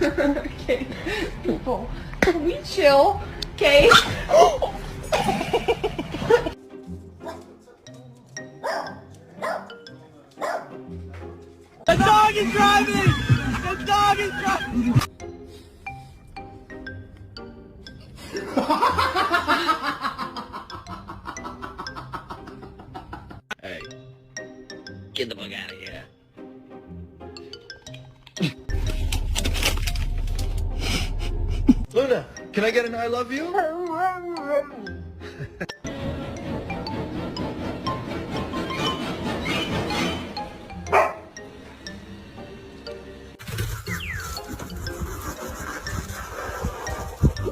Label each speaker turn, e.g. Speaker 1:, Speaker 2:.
Speaker 1: Okay, people, can we chill? Okay.
Speaker 2: The dog is driving! The dog is driving!
Speaker 3: Hey, get the fuck out of here.
Speaker 4: Luna, can I get an I love you?